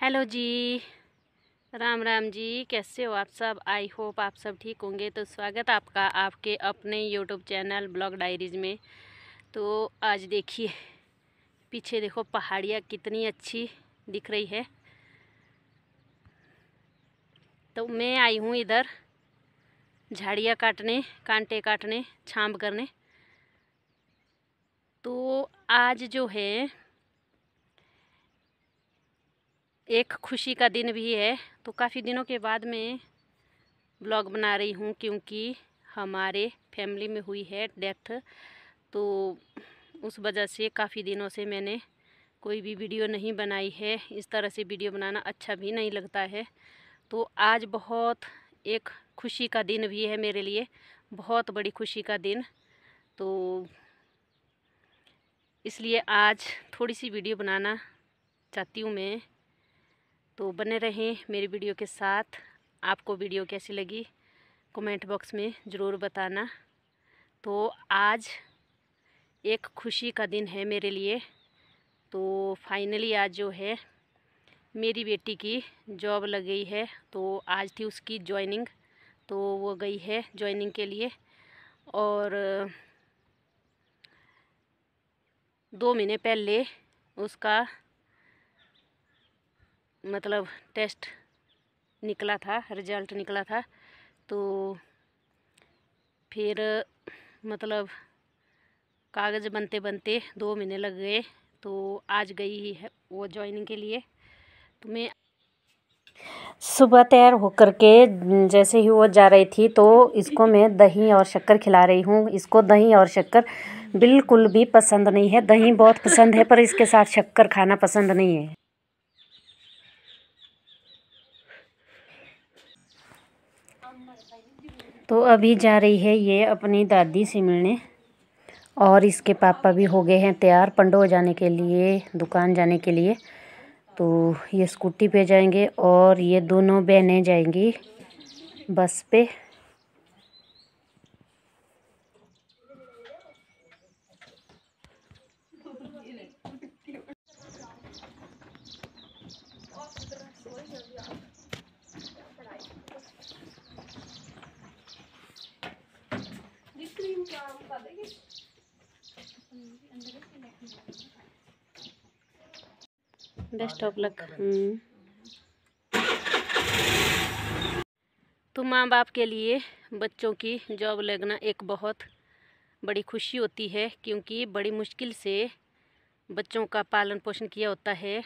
Hello जी, राम राम जी। कैसे हो आप सब? आई होप आप सब ठीक होंगे। तो स्वागत आपका आपके अपने यूट्यूब चैनल ब्लॉग डायरीज़ में। तो आज देखिए पीछे देखो पहाड़ियाँ कितनी अच्छी दिख रही है। तो मैं आई हूँ इधर झाड़ियाँ काटने, कांटे काटने, छांब करने। तो आज जो है एक खुशी का दिन भी है। तो काफ़ी दिनों के बाद मैं ब्लॉग बना रही हूँ क्योंकि हमारे फैमिली में हुई है डेथ। तो उस वजह से काफ़ी दिनों से मैंने कोई भी वीडियो नहीं बनाई है। इस तरह से वीडियो बनाना अच्छा भी नहीं लगता है। तो आज बहुत एक खुशी का दिन भी है मेरे लिए, बहुत बड़ी खुशी का दिन। तो इसलिए आज थोड़ी सी वीडियो बनाना चाहती हूँ मैं। तो बने रहें मेरी वीडियो के साथ। आपको वीडियो कैसी लगी कमेंट बॉक्स में ज़रूर बताना। तो आज एक खुशी का दिन है मेरे लिए। तो फाइनली आज जो है मेरी बेटी की जॉब लग गई है। तो आज थी उसकी जॉइनिंग, तो वो गई है जॉइनिंग के लिए। और 2 महीने पहले उसका मतलब टेस्ट निकला था, रिज़ल्ट निकला था। तो फिर मतलब कागज़ बनते बनते 2 महीने लग गए। तो आज गई है वो जॉइनिंग के लिए। तो मैं सुबह तैयार होकर के जैसे ही वो जा रही थी तो इसको मैं दही और शक्कर खिला रही हूँ। इसको दही और शक्कर बिल्कुल भी पसंद नहीं है। दही बहुत पसंद है पर इसके साथ शक्कर खाना पसंद नहीं है। तो अभी जा रही है ये अपनी दादी से मिलने। और इसके पापा भी हो गए हैं तैयार पंडो जाने के लिए, दुकान जाने के लिए। तो ये स्कूटी पे जाएंगे और ये दोनों बहनें जाएंगी बस पे। Best of luck. तो माँ बाप के लिए बच्चों की जॉब लगना एक बहुत बड़ी खुशी होती है क्योंकि बड़ी मुश्किल से बच्चों का पालन पोषण किया होता है।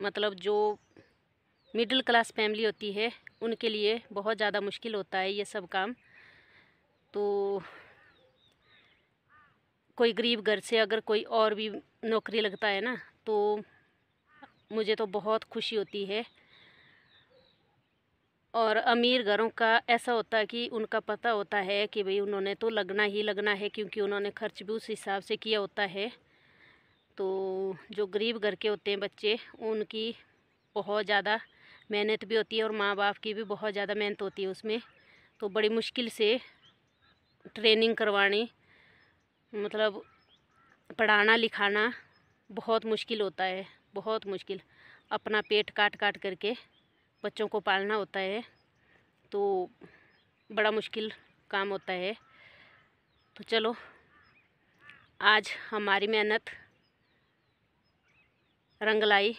मतलब जो मिडिल क्लास फैमिली होती है उनके लिए बहुत ज़्यादा मुश्किल होता है ये सब काम। तो कोई गरीब घर से अगर कोई और भी नौकरी लगता है ना तो मुझे तो बहुत खुशी होती है। और अमीर घरों का ऐसा होता है कि उनका पता होता है कि भाई उन्होंने तो लगना ही लगना है क्योंकि उन्होंने खर्च भी उस हिसाब से किया होता है। तो जो गरीब घर के होते हैं बच्चे उनकी बहुत ज़्यादा मेहनत भी होती है और माँ बाप की भी बहुत ज़्यादा मेहनत होती है उसमें। तो बड़ी मुश्किल से ट्रेनिंग करवानी, मतलब पढ़ाना लिखाना बहुत मुश्किल होता है, बहुत मुश्किल। अपना पेट काट काट करके बच्चों को पालना होता है। तो बड़ा मुश्किल काम होता है। तो चलो आज हमारी मेहनत रंग लाई,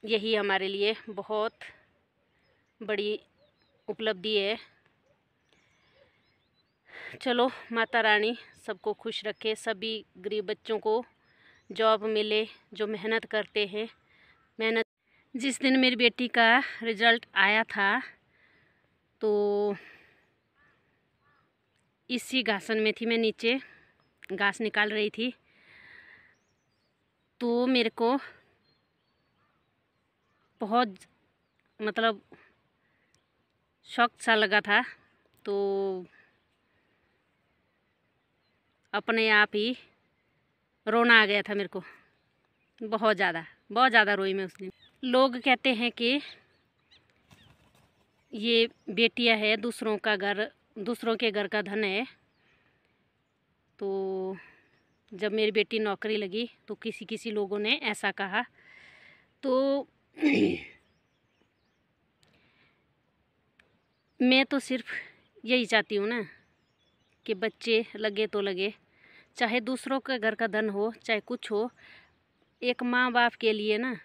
यही हमारे लिए बहुत बड़ी उपलब्धि है। चलो माता रानी सबको खुश रखे, सभी गरीब बच्चों को जॉब मिले जो मेहनत करते हैं। मेहनत जिस दिन मेरी बेटी का रिज़ल्ट आया था तो इसी घासन में थी मैं, नीचे घास निकाल रही थी। तो मेरे को बहुत मतलब शौक सा लगा था। तो अपने आप ही रोना आ गया था मेरे को, बहुत ज़्यादा रोई मैं उस दिन। लोग कहते हैं कि ये बेटियां है दूसरों के घर का धन है। तो जब मेरी बेटी नौकरी लगी तो किसी लोगों ने ऐसा कहा। तो मैं तो सिर्फ यही चाहती हूँ ना कि बच्चे लगे तो लगे, चाहे दूसरों के घर का धन हो चाहे कुछ हो, एक माँ बाप के लिए ना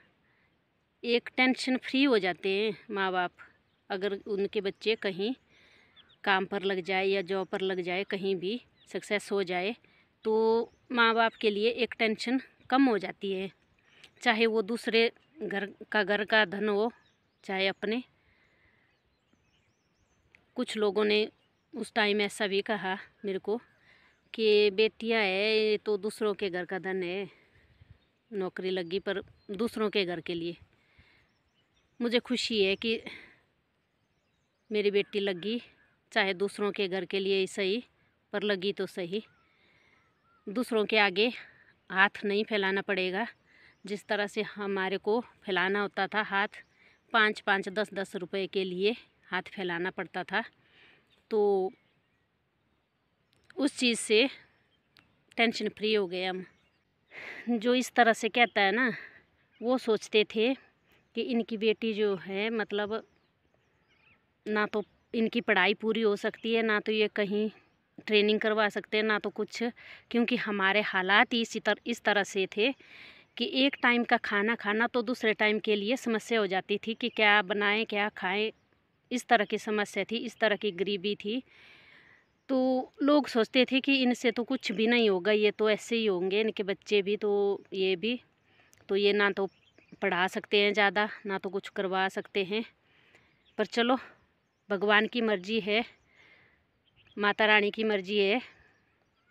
एक टेंशन फ्री हो जाते हैं माँ बाप। अगर उनके बच्चे कहीं काम पर लग जाए या जॉब पर लग जाए, कहीं भी सक्सेस हो जाए, तो माँ बाप के लिए एक टेंशन कम हो जाती है, चाहे वो दूसरे घर का धन हो चाहे अपने। कुछ लोगों ने उस टाइम ऐसा भी कहा मेरे को कि बेटियां है ये तो दूसरों के घर का धन है, नौकरी लगी पर दूसरों के घर के लिए। मुझे खुशी है कि मेरी बेटी लगी, चाहे दूसरों के घर के लिए ही सही, पर लगी तो सही। दूसरों के आगे हाथ नहीं फैलाना पड़ेगा, जिस तरह से हमारे को फैलाना होता था हाथ, 5-5 10-10 रुपए के लिए हाथ फैलाना पड़ता था। तो उस चीज़ से टेंशन फ्री हो गए हम। जो इस तरह से कहता है ना, वो सोचते थे कि इनकी बेटी जो है मतलब ना तो इनकी पढ़ाई पूरी हो सकती है, ना तो ये कहीं ट्रेनिंग करवा सकते हैं, ना तो कुछ। क्योंकि हमारे हालात ही इस तरह से थे कि एक टाइम का खाना खाना तो दूसरे टाइम के लिए समस्या हो जाती थी कि क्या बनाएं क्या खाएं। इस तरह की समस्या थी, इस तरह की गरीबी थी। तो लोग सोचते थे कि इनसे तो कुछ भी नहीं होगा, ये तो ऐसे ही होंगे, इनके बच्चे भी तो ये भी, तो ये ना तो पढ़ा सकते हैं ज़्यादा, ना तो कुछ करवा सकते हैं। पर चलो, भगवान की मर्ज़ी है, माता रानी की मर्ज़ी है,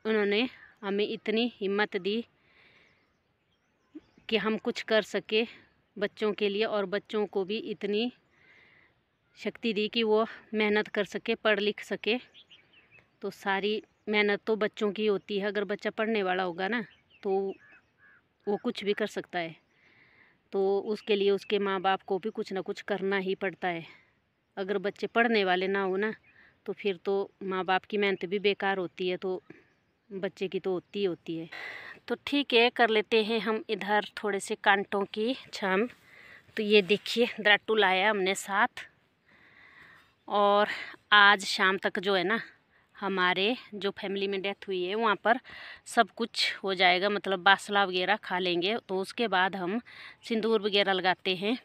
उन्होंने हमें इतनी हिम्मत दी कि हम कुछ कर सके बच्चों के लिए, और बच्चों को भी इतनी शक्ति दी कि वो मेहनत कर सके, पढ़ लिख सके। तो सारी मेहनत तो बच्चों की होती है। अगर बच्चा पढ़ने वाला होगा ना तो वो कुछ भी कर सकता है। तो उसके लिए उसके माँ बाप को भी कुछ ना कुछ करना ही पड़ता है। अगर बच्चे पढ़ने वाले ना हो ना तो फिर तो माँ बाप की मेहनत भी बेकार होती है, तो बच्चे की तो होती ही होती है। तो ठीक है, कर लेते हैं हम इधर थोड़े से कांटों की छाम। तो ये देखिए द्राटू लाया हमने साथ, और आज शाम तक जो है ना हमारे जो फैमिली में डेथ हुई है वहाँ पर सब कुछ हो जाएगा, मतलब बासला वगैरह खा लेंगे। तो उसके बाद हम सिंदूर वगैरह लगाते हैं।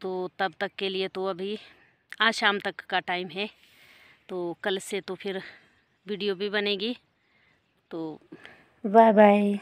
तो तब तक के लिए तो अभी आज शाम तक का टाइम है, तो कल से तो फिर वीडियो भी बनेगी। तो बाय बाय।